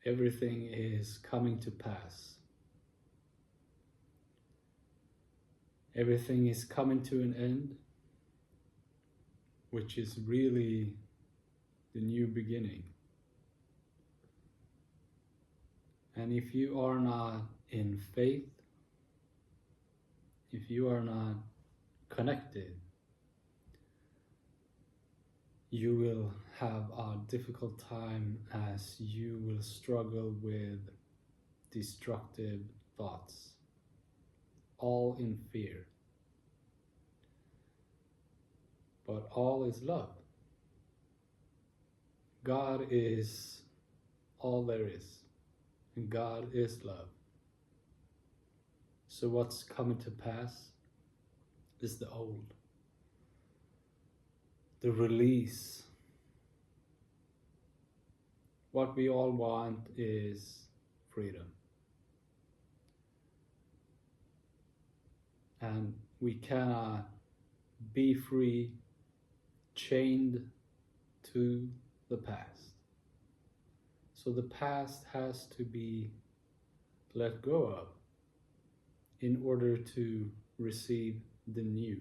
everything is coming to pass. Everything is coming to an end, which is really the new beginning. And if you are not in faith, if you are not connected, you will have a difficult time, as you will struggle with destructive thoughts, all in fear. But all is love. God is all there is, and God is love. So what's coming to pass is the old. The release. What we all want is freedom. And we cannot be free, chained to the past. So the past has to be let go of in order to receive the new.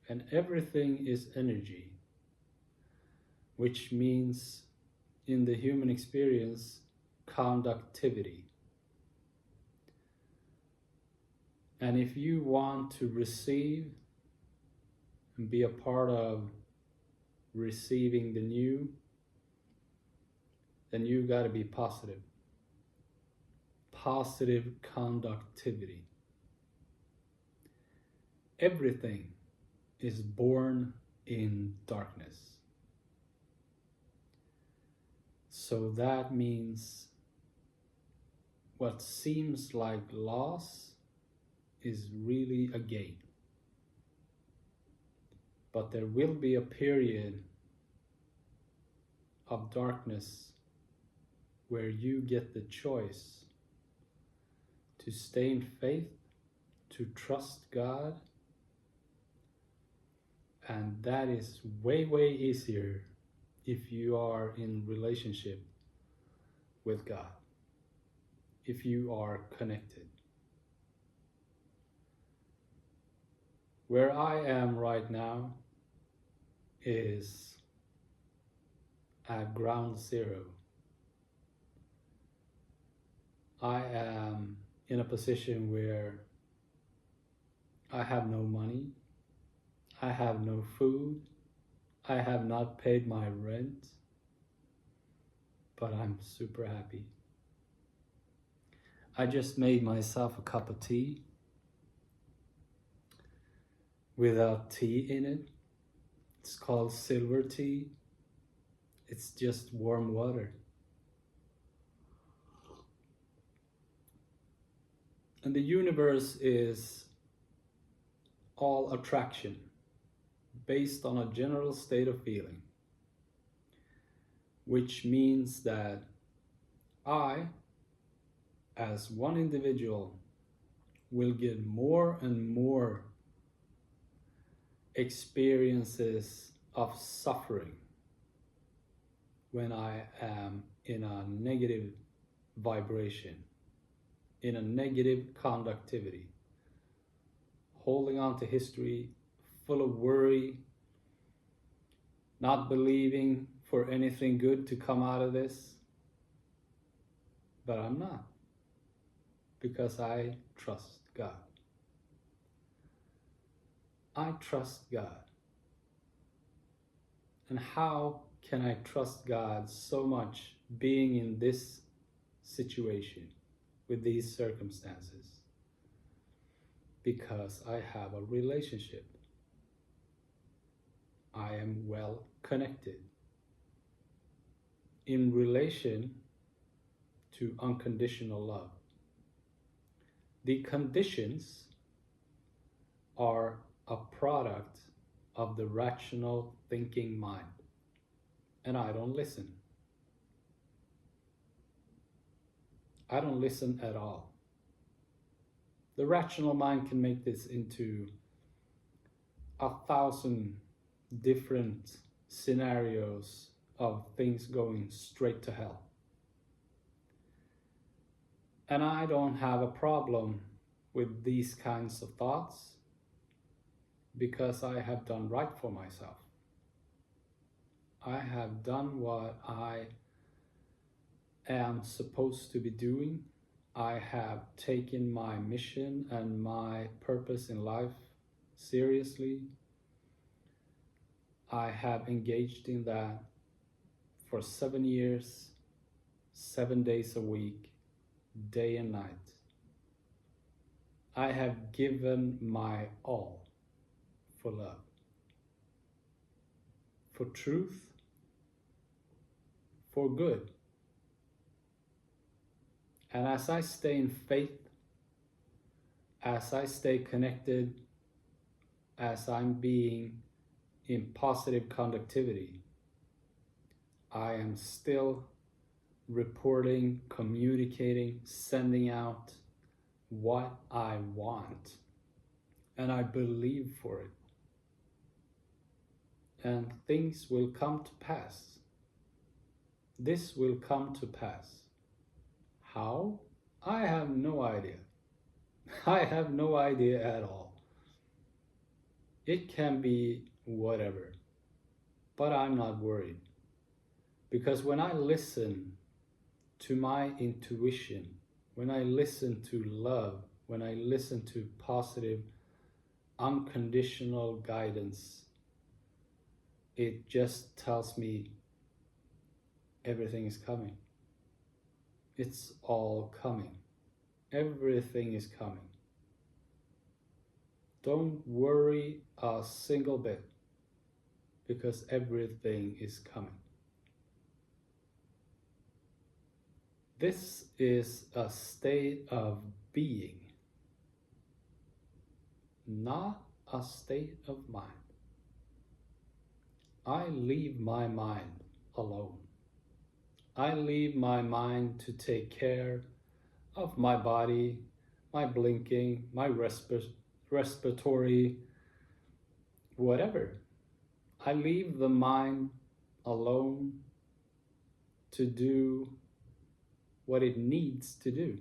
And everything is energy, which means in the human experience, conductivity. And if you want to receive and be a part of receiving the new, then you got to be positive. Positive conductivity. Everything is born in darkness. So that means what seems like loss is really a gain. But there will be a period of darkness where you get the choice to stay in faith, to trust God, and that is way, way easier if you are in relationship with God, if you are connected. Where I am right now is at ground zero. I am in a position where I have no money, I have no food, I have not paid my rent, but I'm super happy. I just made myself a cup of tea without tea in it. It's called silver tea. It's just warm water. And the universe is all attraction, based on a general state of feeling, which means that I, as one individual, will get more and more experiences of suffering when I am in a negative vibration, in a negative conductivity, holding on to history, full of worry, not believing for anything good to come out of this. But I'm not, because I trust God. I trust God. And how can I trust God so much being in this situation, with these circumstances? Because I have a relationship. I am well connected in relation to unconditional love. The conditions are a product of the rational thinking mind, and I don't listen. I don't listen at all. The rational mind can make this into 1,000 different scenarios of things going straight to hell. And I don't have a problem with these kinds of thoughts because I have done right for myself. I have done what I am supposed to be doing. I have taken my mission and my purpose in life seriously. I have engaged in that for 7 years, 7 days a week, day and night. I have given my all for love, for truth, for good. And as I stay in faith, as I stay connected, as I'm being in positive conductivity, I am still reporting, communicating, sending out what I want. And I believe for it. And things will come to pass. This will come to pass. How? I have no idea. I have no idea at all. It can be whatever, but I'm not worried. Because when I listen to my intuition, when I listen to love, when I listen to positive, unconditional guidance, it just tells me everything is coming. It's all coming. Everything is coming. Don't worry a single bit, because everything is coming. This is a state of being, not a state of mind. I leave my mind alone. I leave my mind to take care of my body, my blinking, my respiratory, whatever. I leave the mind alone to do what it needs to do,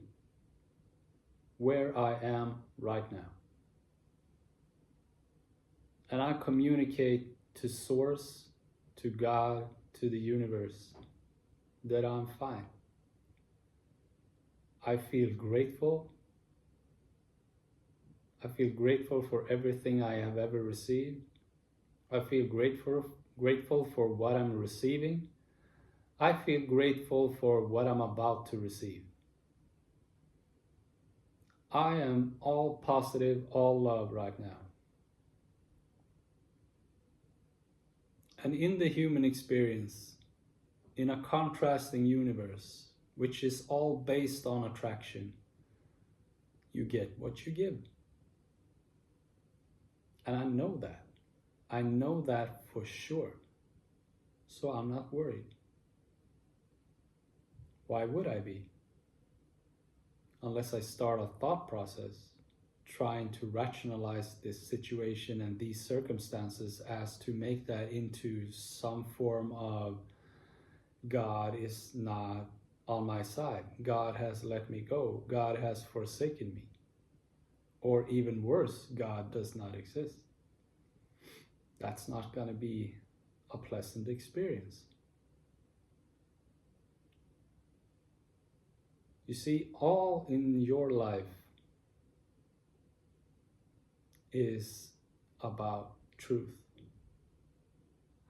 where I am right now. And I communicate to Source, to God, to the universe, that I'm fine. I feel grateful. I feel grateful for everything I have ever received. I feel grateful for what I'm receiving. I feel grateful for what I'm about to receive. I am all positive, all love right now. And in the human experience, in a contrasting universe, which is all based on attraction, you get what you give. And I know that. I know that for sure. So I'm not worried. Why would I be? Unless I start a thought process trying to rationalize this situation and these circumstances as to make that into some form of God is not on my side. God has let me go. God has forsaken me. Or even worse, God does not exist. That's not going to be a pleasant experience. You see, all in your life is about truth.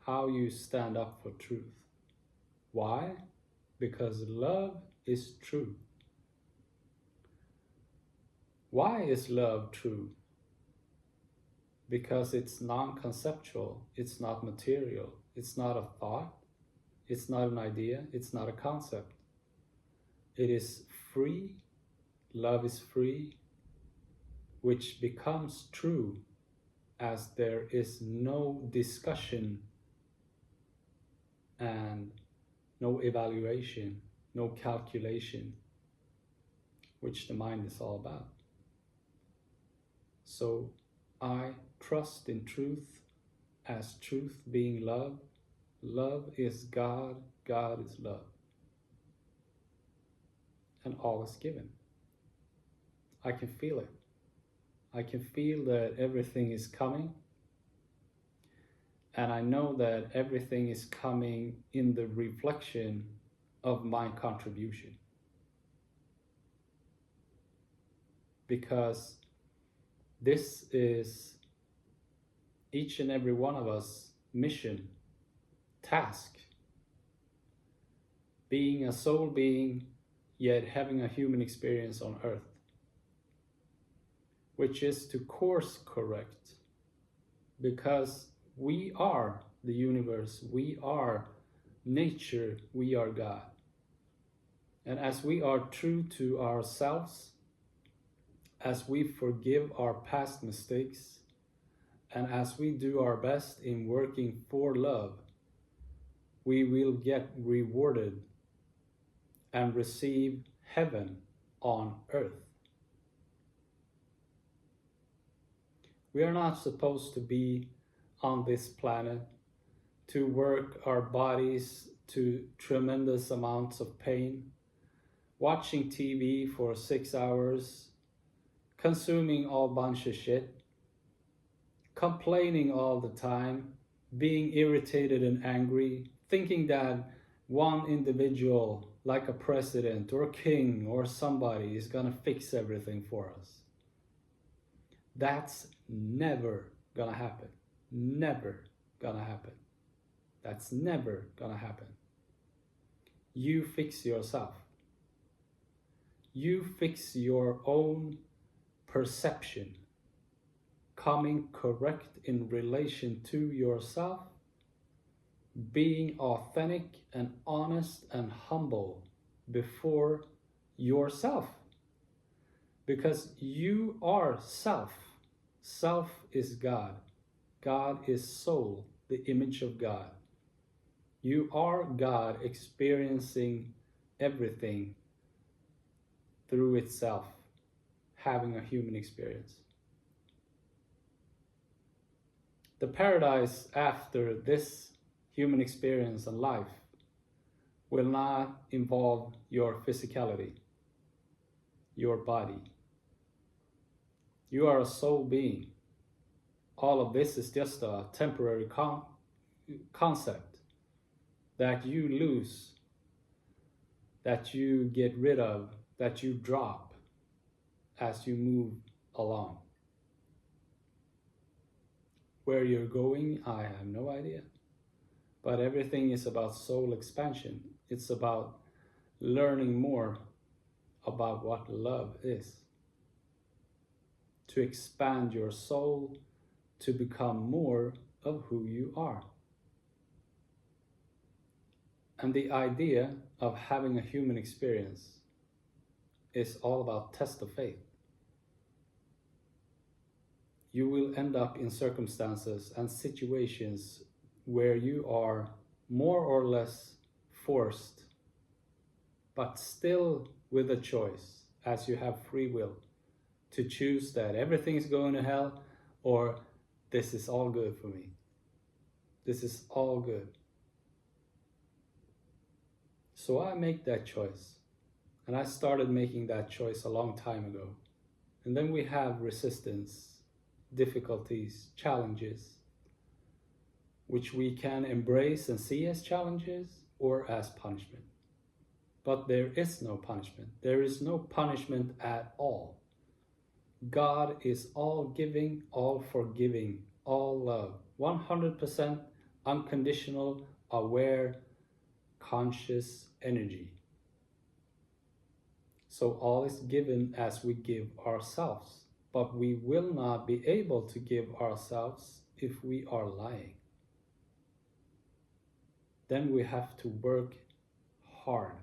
How you stand up for truth. Why? Because love is true. Why is love true? Because it's non-conceptual, it's not material, it's not a thought, it's not an idea, it's not a concept. It is free, love is free, which becomes true as there is no discussion and no evaluation, no calculation, which the mind is all about. So I trust in truth as truth being love. Love is God, God is love. And all is given. I can feel it. I can feel that everything is coming. And I know that everything is coming in the reflection of my contribution. Because this is each and every one of us mission, task. Being a soul being, yet having a human experience on earth. Which is to course correct. Because we are the universe, we are nature, we are God. And as we are true to ourselves, as we forgive our past mistakes, and as we do our best in working for love, we will get rewarded and receive heaven on earth. We are not supposed to be on this planet to work our bodies to tremendous amounts of pain, watching TV for 6 hours, consuming all bunch of shit, complaining all the time, being irritated and angry, thinking that one individual like a president or a king or somebody is gonna fix everything for us. That's never gonna happen. Never gonna happen. That's never gonna happen. You fix yourself. You fix your own perception, coming correct in relation to yourself, being authentic and honest and humble before yourself. Because you are self. Self is God. God is soul, the image of God. You are God experiencing everything through itself, having a human experience. The paradise after this human experience and life will not involve your physicality, your body. You are a soul being. All of this is just a temporary concept that you lose, that you get rid of, that you drop as you move along. Where you're going, I have no idea. But everything is about soul expansion. It's about learning more about what love is. To expand your soul, to become more of who you are. And the idea of having a human experience is all about test of faith. You will end up in circumstances and situations where you are more or less forced, but still with a choice, as you have free will, to choose that everything is going to hell, or this is all good for me. This is all good. So I make that choice. And I started making that choice a long time ago. And then we have resistance, difficulties, challenges, which we can embrace and see as challenges or as punishment. But there is no punishment. There is no punishment at all. God is all giving, all forgiving, all love. 100% unconditional, aware, conscious energy. So all is given as we give ourselves. But we will not be able to give ourselves if we are lying. Then we have to work hard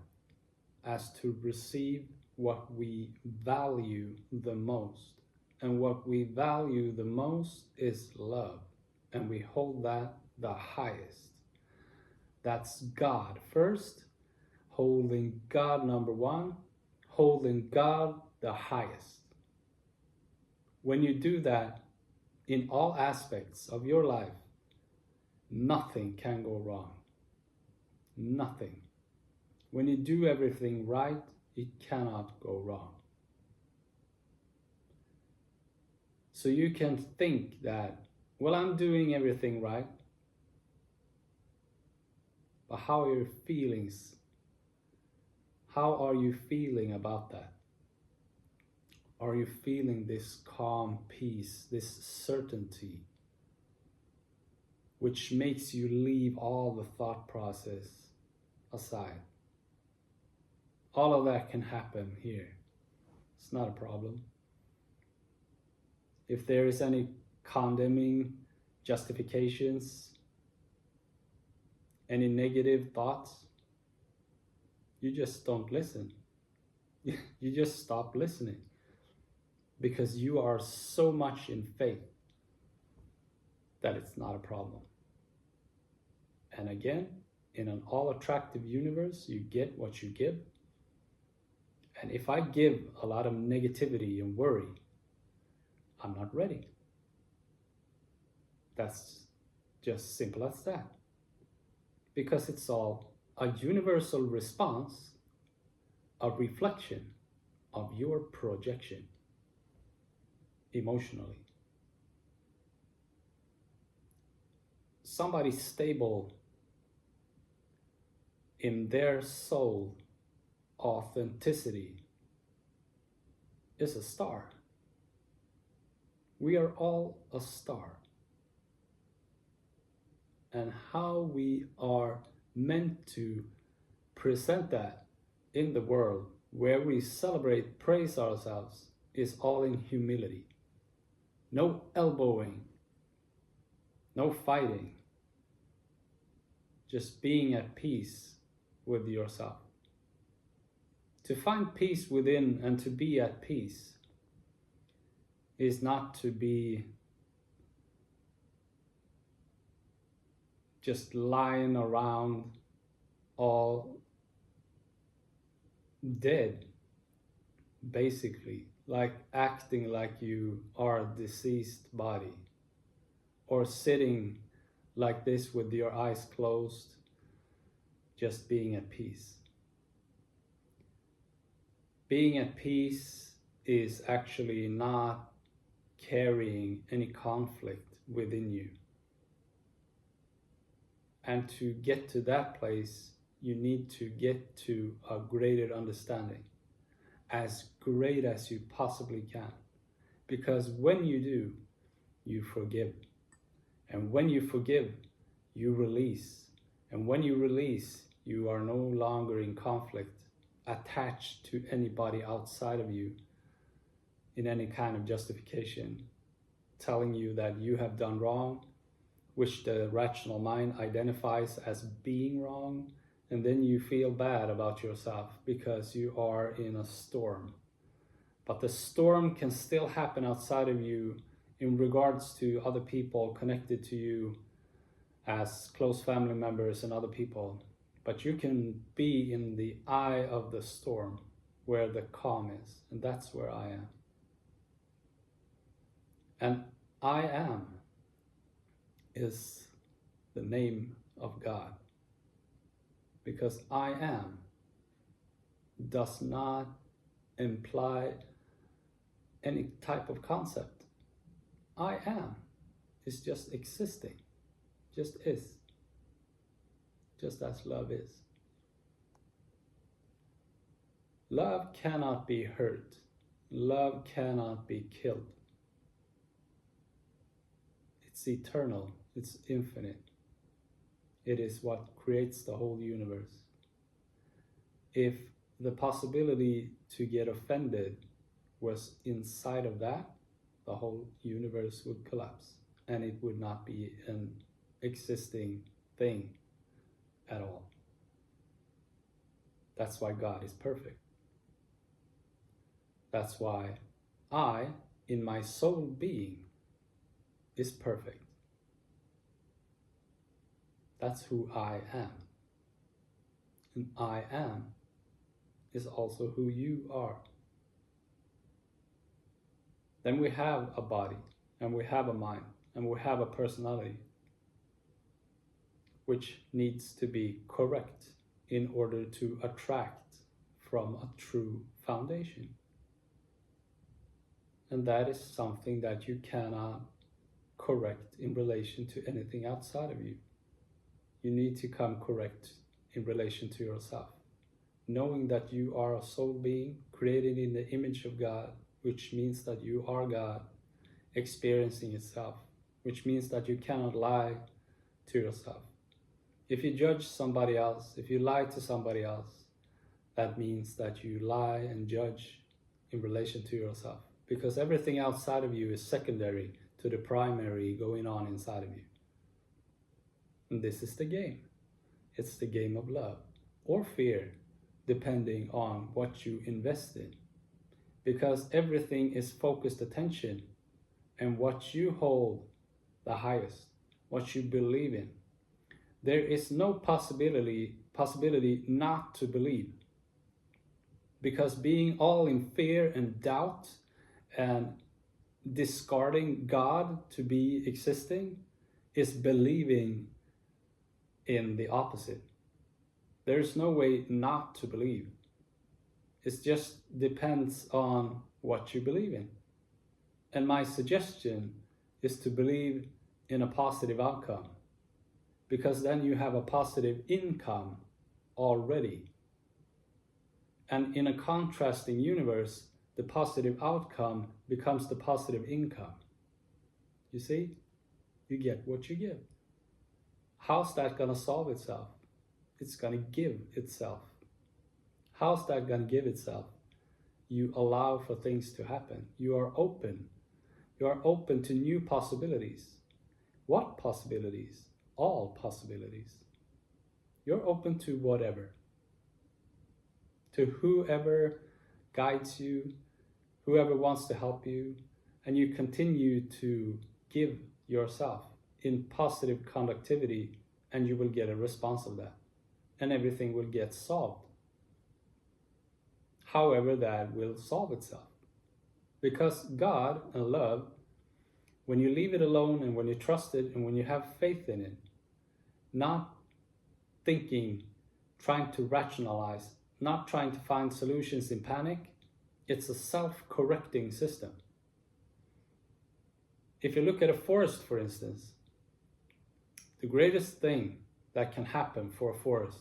as to receive what we value the most. And what we value the most is love. And we hold that the highest. That's God first, holding God number one, holding God the highest. When you do that in all aspects of your life, nothing can go wrong. Nothing. When you do everything right, it cannot go wrong. So you can think that, well, I'm doing everything right. But how are your feelings? How are you feeling about that? Are you feeling this calm peace, this certainty, which makes you leave all the thought process aside? All of that can happen here. It's not a problem. If there is any condemning justifications, any negative thoughts, you just don't listen. You just stop listening, because you are so much in faith that it's not a problem. And again, in an all-attractive universe, you get what you give. And if I give a lot of negativity and worry, I'm not ready. That's just simple as that. Because it's all a universal response, a reflection of your projection emotionally. Somebody stable in their soul authenticity is a star. We are all a star. And how we are meant to present that in the world, where we celebrate, praise ourselves, is all in humility. No elbowing, no fighting, just being at peace with yourself. To find peace within and to be at peace is not to be just lying around all dead, basically, like acting like you are a deceased body, or sitting like this with your eyes closed, just being at peace. Being at peace is actually not carrying any conflict within you. And to get to that place, you need to get to a greater understanding, as great as you possibly can. Because when you do, you forgive. And when you forgive, you release. And when you release, you are no longer in conflict, attached to anybody outside of you in any kind of justification, telling you that you have done wrong, which the rational mind identifies as being wrong, and then you feel bad about yourself because you are in a storm. But the storm can still happen outside of you in regards to other people connected to you as close family members and other people. But you can be in the eye of the storm where the calm is, and that's where I am. And I am is the name of God, because I am does not imply any type of concept. I am is just existing, just is, just as love is. Love cannot be hurt. Love cannot be killed. It's eternal. It's infinite. It is what creates the whole universe. If the possibility to get offended was inside of that, the whole universe would collapse, and it would not be an existing thing at all. That's why God is perfect. That's why I, in my soul being, is perfect. That's who I am. And I am is also who you are. Then we have a body, and we have a mind, and we have a personality, which needs to be correct in order to attract from a true foundation. And that is something that you cannot correct in relation to anything outside of you. You need to come correct in relation to yourself, knowing that you are a soul being created in the image of God, which means that you are God experiencing itself, which means that you cannot lie to yourself. If you judge somebody else, if you lie to somebody else, that means that you lie and judge in relation to yourself, because everything outside of you is secondary to the primary going on inside of you. And this is the game. It's the game of love or fear, depending on what you invest in. Because everything is focused attention, and what you hold the highest, what you believe in. There is no possibility not to believe. Because being all in fear and doubt and discarding God to be existing is believing in the opposite. There is no way not to believe. It just depends on what you believe in. And my suggestion is to believe in a positive outcome, because then you have a positive income already. And in a contrasting universe, the positive outcome becomes the positive income. You see? You get what you give. How's that going to solve itself? It's going to give itself. How's that going to give itself? You allow for things to happen. You are open. You are open to new possibilities. What possibilities? All possibilities. You're open to whatever. To whoever guides you, whoever wants to help you, and you continue to give yourself in positive conductivity, and you will get a response of that, and everything will get solved. However, that will solve itself, because God and love, when you leave it alone and when you trust it and when you have faith in it, not thinking, trying to rationalize, not trying to find solutions in panic, it's a self-correcting system. If you look at a forest, for instance, the greatest thing that can happen for a forest,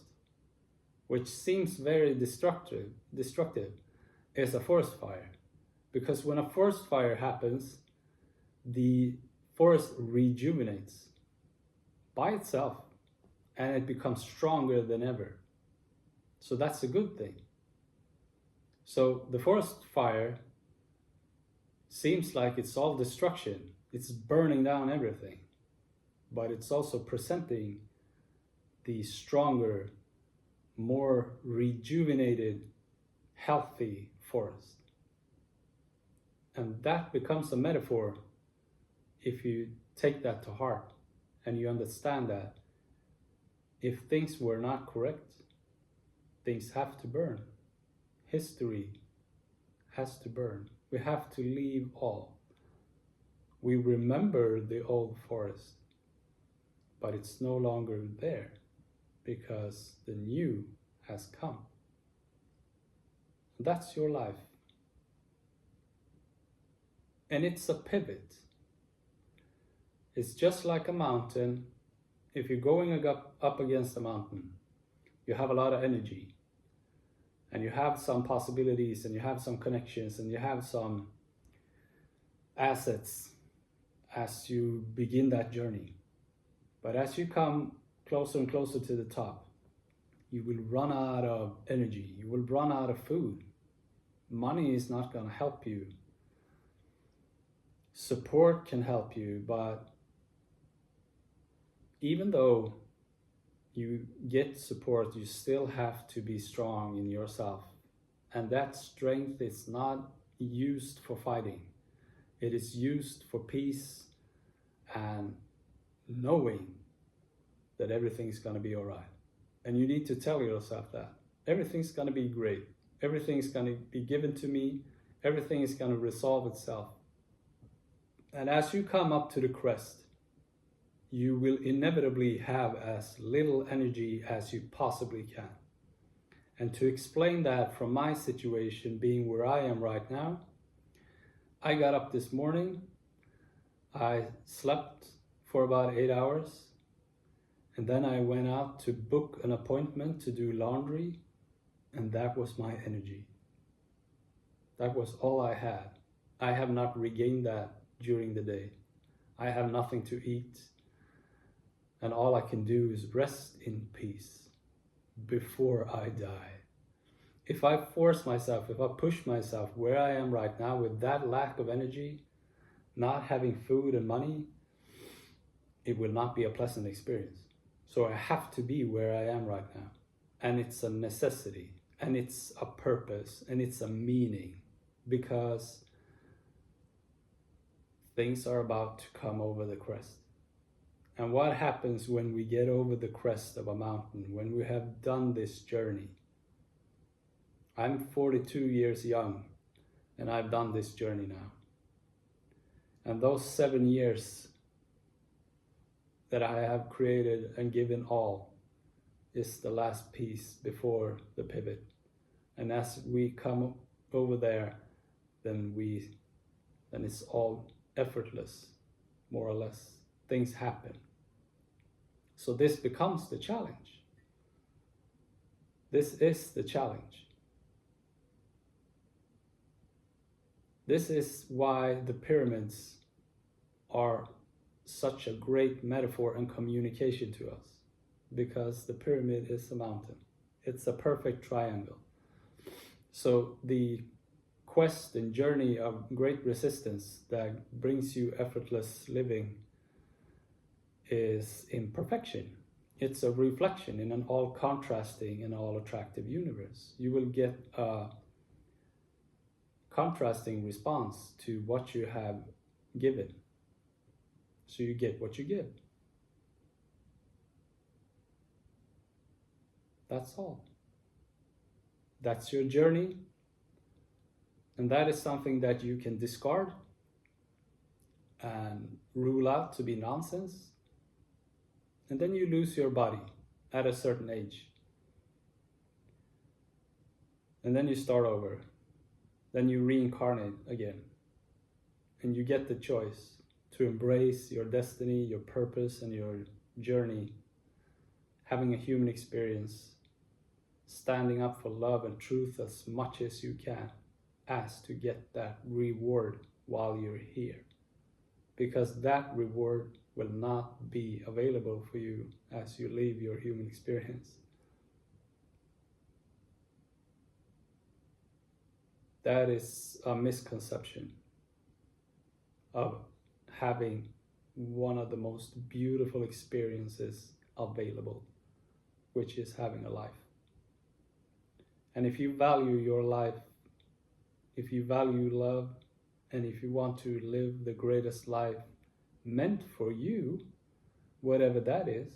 which seems very destructive, is a forest fire. Because when a forest fire happens, the forest rejuvenates by itself, and it becomes stronger than ever. So that's a good thing. So the forest fire seems like it's all destruction. It's burning down everything. But it's also presenting the stronger, more rejuvenated, healthy forest. And that becomes a metaphor if you take that to heart and you understand that if things were not correct, things have to burn. History has to burn. We have to leave all. We remember the old forest, but it's no longer there because the new has come. That's your life. And it's a pivot. It's just like a mountain. If you're going up against a mountain, you have a lot of energy, and you have some possibilities, and you have some connections, and you have some assets as you begin that journey. But as you come closer and closer to the top, you will run out of energy. You will run out of food. Money is not going to help you. Support can help you, but even though you get support, you still have to be strong in yourself. And that strength is not used for fighting. It is used for peace and knowing that everything's going to be all right. And you need to tell yourself that everything's going to be great. Everything's going to be given to me. Everything is going to resolve itself. And as you come up to the crest, you will inevitably have as little energy as you possibly can. And to explain that from my situation being where I am right now, I got up this morning, I slept for about 8 hours, and then I went out to book an appointment to do laundry, and that was my energy. That was all I had. I have not regained that during the day. I have nothing to eat, and all I can do is rest in peace before I die. If I force myself, if I push myself where I am right now with that lack of energy, not having food and money, it will not be a pleasant experience. So I have to be where I am right now. And it's a necessity, and it's a purpose, and it's a meaning, because things are about to come over the crest. And what happens when we get over the crest of a mountain, when we have done this journey? I'm 42 years young, and I've done this journey now. And those 7 years that I have created and given all is the last piece before the pivot. And as we come over there, then it's all effortless, more or less. Things happen. So this becomes the challenge. This is the challenge. This is why the pyramids are such a great metaphor and communication to us, because the pyramid is a mountain. It's a perfect triangle. So the quest and journey of great resistance that brings you effortless living is imperfection. It's a reflection in an all contrasting and all attractive universe. You will get a contrasting response to what you have given. So you get what you give. That's all. That's your journey. And that is something that you can discard and rule out to be nonsense. And then you lose your body at a certain age. And then you start over. Then you reincarnate again. And you get the choice to embrace your destiny, your purpose, and your journey, having a human experience, standing up for love and truth as much as you can, as to get that reward while you're here. Because that reward will not be available for you as you leave your human experience. That is a misconception of having one of the most beautiful experiences available, which is having a life. And if you value your life, if you value love, and if you want to live the greatest life meant for you, whatever that is,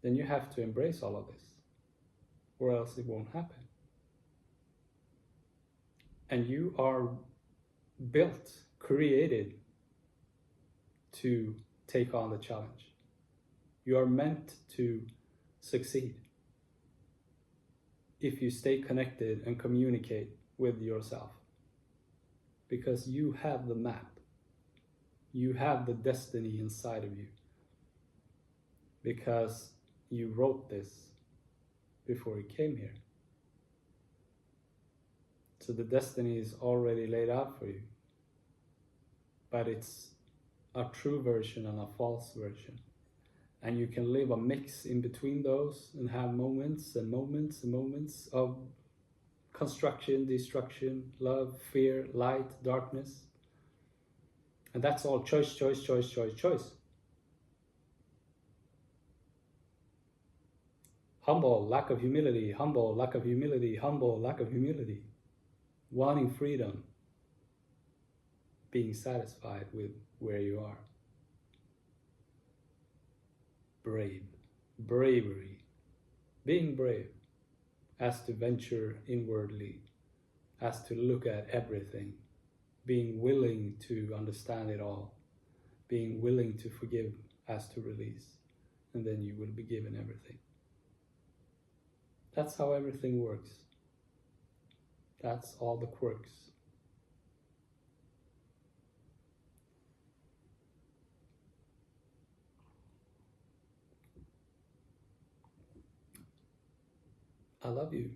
then you have to embrace all of this, or else it won't happen. And you are built, created to take on the challenge. You are meant to succeed if you stay connected and communicate with yourself. Because you have the map. You have the destiny inside of you. Because you wrote this before you came here. So the destiny is already laid out for you. But it's a true version and a false version. And you can live a mix in between those and have moments and moments and moments of construction, destruction, love, fear, light, darkness. And that's all choice, choice, choice, choice, choice. Humble, lack of humility, humble, lack of humility, humble, lack of humility. Wanting freedom, being satisfied with where you are. Brave, bravery, being brave, as to venture inwardly, as to look at everything, being willing to understand it all, being willing to forgive as to release, and then you will be given everything. That's how everything works. That's all the quirks. I love you.